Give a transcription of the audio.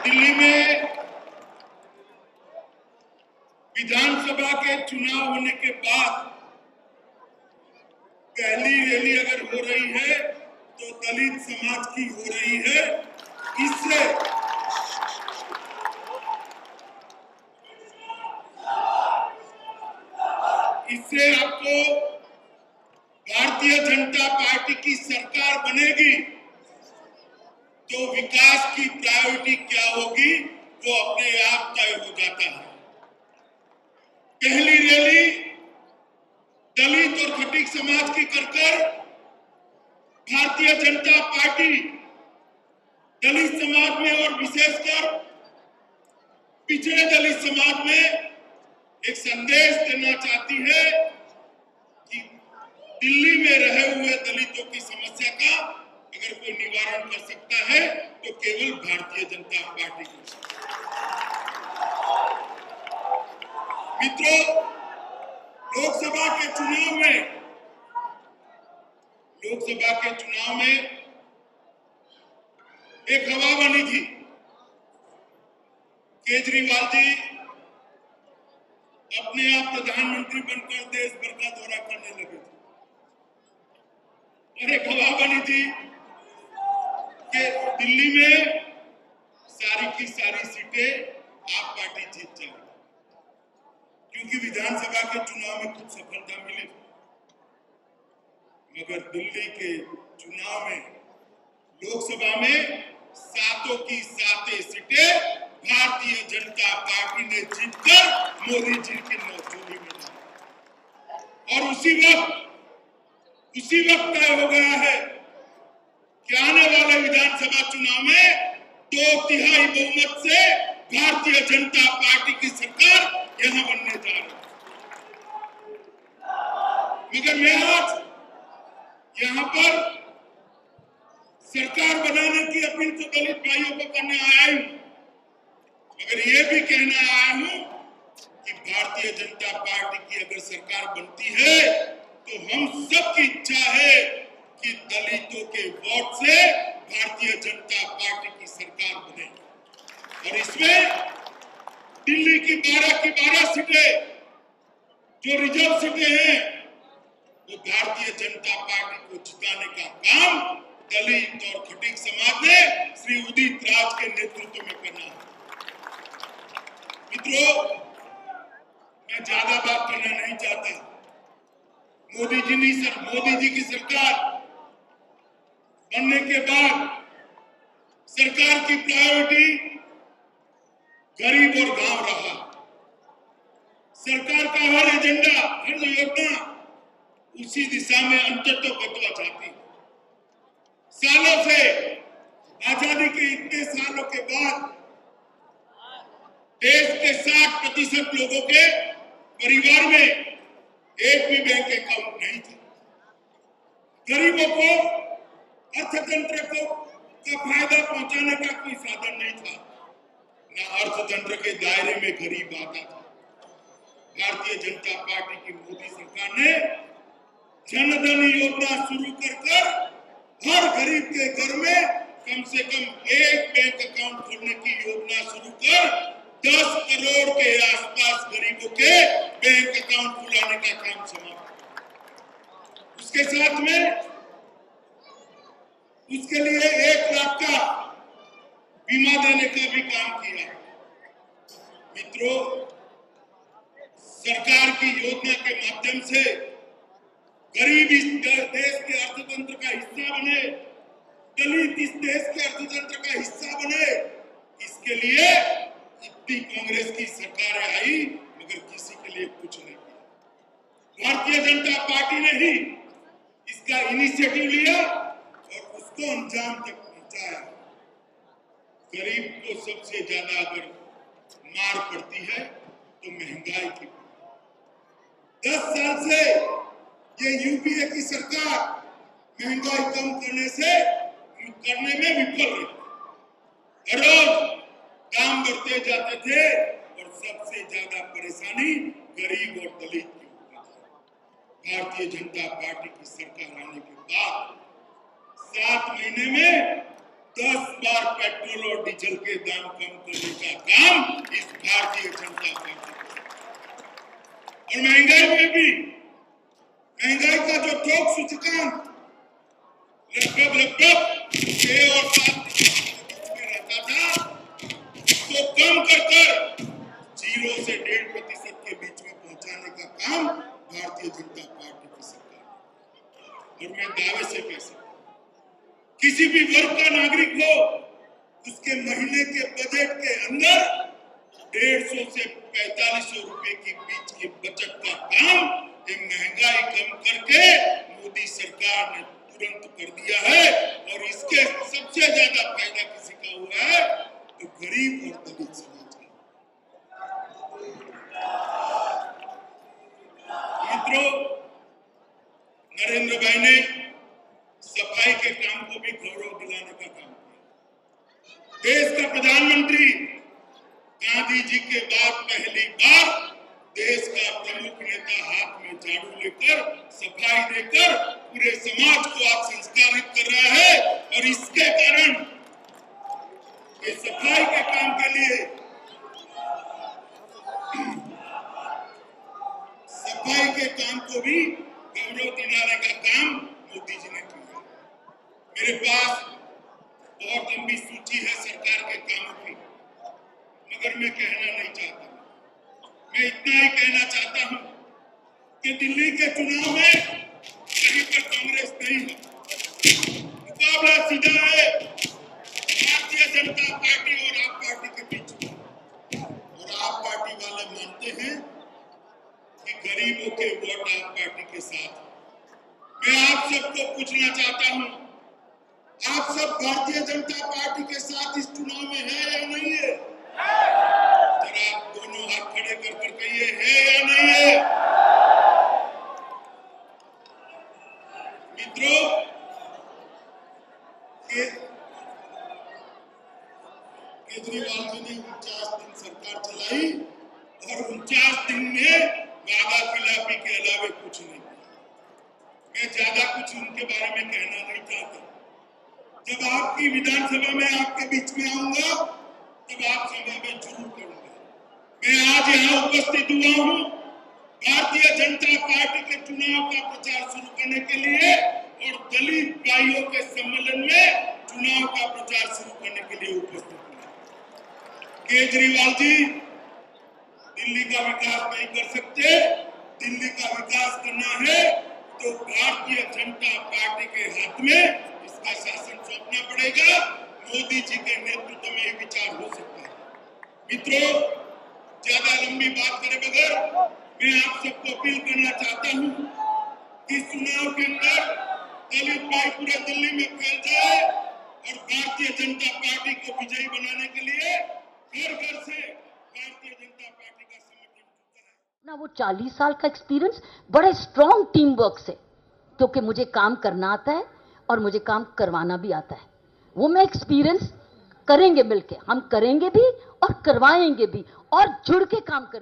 दिल्ली में विधानसभा के चुनाव होने के बाद पहली रैली अगर हो रही है तो दलित समाज की हो रही है। इससे आपको भारतीय जनता पार्टी की सरकार बनेगी तो विकास की प्रायोरिटी क्या होगी वो अपने आप तय हो जाता है। पहली रैली दलित और खटीक समाज की कर भारतीय जनता पार्टी दलित समाज में और विशेषकर पिछड़े दलित समाज में एक संदेश देना चाहती है कि दिल्ली में रहे हुए दलितों की समस्या का अगर कोई निवारण कर सकता है तो केवल भारतीय जनता पार्टी कर सकती है। मित्रों, लोकसभा के चुनाव में एक हवा बनी थी। केजरीवाल जी अपने आप प्रधानमंत्री बनकर देश भर का दौरा करने लगे थे और एक हवा बनी थी कि दिल्ली में सारी की सारी सीटें आप पार्टी जीत जाएगी, क्योंकि विधानसभा के चुनाव में कुछ सफलता मिली। मगर दिल्ली के चुनाव में लोकसभा में सातों की सातें सीटें भारतीय जनता पार्टी ने जीतकर मोदी जी की मौजूदगी में डाली। और उसी वक्त तय हो गया है कि आने वाले विधानसभा चुनाव में 2/3 बहुमत से भारतीय जनता पार्टी की सरकार यहां बनने जा रही है। मगर मैं आज यहां पर सरकार बनाने की अपील तो दलित भाइयों को करने आया हूं, मगर ये भी कहना आया हूं कि भारतीय जनता पार्टी की अगर सरकार बनती है तो हम सबकी इच्छा है कि दलितों के वोट से भारतीय जनता पार्टी की सरकार बने। और इसमें दिल्ली की 12 सीटें जो रिजर्व सीटें हैं वो भारतीय जनता पार्टी को जिताने का काम दलित और खटीक समाज ने श्री उदित राज के नेतृत्व में करना है। मित्रों, मैं ज्यादा बात करना नहीं चाहता। मोदी जी की सरकार बनने के बाद सरकार की प्रायोरिटी गरीब और गांव रहा। सरकार का हर एजेंडा, हर योजना उसी दिशा में अंततः बदला जाती है। सालों से, आजादी के इतने सालों के बाद देश के 60% लोगों के परिवार में एक भी बैंक अकाउंट नहीं था। गरीबों को अर्थतंत्र को का फायदा पहुंचाने का कोई साधन नहीं था, न अर्थतंत्र के दायरे में गरीब आता था। भारतीय जनता पार्टी की मोदी सरकार ने जनधन योजना शुरू कर हर गरीब के घर में कम से कम एक बैंक अकाउंट खोलने की योजना शुरू कर 10 करोड़ के आसपास गरीबों के बैंक अकाउंट खुलाने का काम समाप्त। उसके साथ में उसके लिए 1 लाख का बीमा देने का भी काम किया। मित्रों, सरकार की योजना के माध्यम से गरीब इस देश के अर्थतंत्र का हिस्सा बने, दलित इस देश के अर्थतंत्र का हिस्सा बने, इसके लिए इतनी कांग्रेस की सरकारें आई मगर किसी के लिए कुछ नहीं किया। भारतीय जनता पार्टी ने ही इसका इनिशिएटिव लिया और उसको अंजाम तक पहुंचाया। गरीब को सबसे ज्यादा अगर मार पड़ती है तो महंगाई की। 10 साल से ये यूपीए की सरकार महंगाई कम करने में विफल रही। रोज दाम बढ़ते जाते थे और सबसे ज्यादा परेशानी गरीब और दलित की होती थी। भारतीय जनता पार्टी की सरकार आने के बाद 7 महीने में 10 बार पेट्रोल और डीजल के दाम कम करने का काम इस भारतीय जनता पार्टी और महंगाई में भी महंगाई का जो थोक सूचकांक लगभग 6 और 7% में रहता था तो कम कर 0 से 1.5% के बीच में पहुंचाने का काम भारतीय जनता पार्टी की सरकार। और मैं दावे से कह सकता हूं किसी भी वर्ग का नागरिक हो उसके महीने के बजट के अंदर 150 से 4500 रुपए के बीच की बचत का काम ये महंगाई कम करके मोदी सरकार ने तुरंत कर दिया है। और इसके सबसे ज्यादा फायदा किसी का हुआ है तो गरीब और दलित समाज का। मित्रों, नरेंद्र भाई ने सफाई के काम को भी गौरव दिलाने का काम किया। देश का प्रधानमंत्री गांधी जी के बाद पहली बार देश का प्रमुख नेता हाथ में झाड़ू लेकर सफाई देकर पूरे समाज को आज संस्कारित कर रहा है। और इसके कारण ये सफाई के काम के लिए सफाई के काम को भी गौरव दिलाने का काम मोदी जी ने किया। मेरे पास बहुत लंबी सूची है सरकार के कामों की, मगर मैं कहना नहीं चाहता। मैं इतना ही कहना चाहता हूं कि दिल्ली के चुनाव में कहीं पर कांग्रेस नहीं है, मुकाबला सीधा है भारतीय जनता पार्टी और आप पार्टी के बीच में। और आप पार्टी वाले मानते हैं कि गरीबों के वोट आप पार्टी के साथ। मैं आप सबको पूछना चाहता हूं, आप सब भारतीय जनता पार्टी के साथ इस चुनाव में है या नहीं है? जरा आप दोनों हाथ खड़े कर कर कहिए है या नहीं है? मित्रों, केजरीवाल जी ने 49 दिन सरकार चलाई और 49 दिन में वादा खिलाफी के अलावा कुछ नहीं किया। मैं ज्यादा कुछ उनके बारे में कहना नहीं चाहता। जब आपकी विधानसभा में आपके बीच में आऊंगा तब आप सभा में जरूर करूंगा। मैं आज यहाँ उपस्थित हुआ हूँ भारतीय जनता पार्टी के चुनाव का प्रचार शुरू करने के लिए और दलित भाइयों के सम्मेलन में चुनाव का प्रचार शुरू करने के लिए उपस्थित हुआ। केजरीवाल जी दिल्ली का विकास नहीं कर सकते। दिल्ली का विकास करना है तो भारतीय जनता पार्टी के हाथ में इसका शासन सौंपना पड़ेगा। मोदी जी के नेतृत्व में ये विचार हो सकता है। मित्रों, ज्यादा लंबी बात करे बगैर मैं आप सबको अपील करना चाहता हूं कि चुनाव के अंदर दलित भाई पूरे दिल्ली में फैल जाए और भारतीय जनता पार्टी को विजयी बनाने के लिए घर घर से भारतीय जनता पार्टी का समर्थन जुटा है ना। वो 40 साल का एक्सपीरियंस बड़े स्ट्रॉन्ग टीम वर्क से, क्योंकि मुझे काम करना आता है और मुझे काम करवाना भी आता है। वो मैं एक्सपीरियंस करेंगे मिलके, हम करेंगे भी और करवाएंगे भी और जुड़ के काम करेंगे।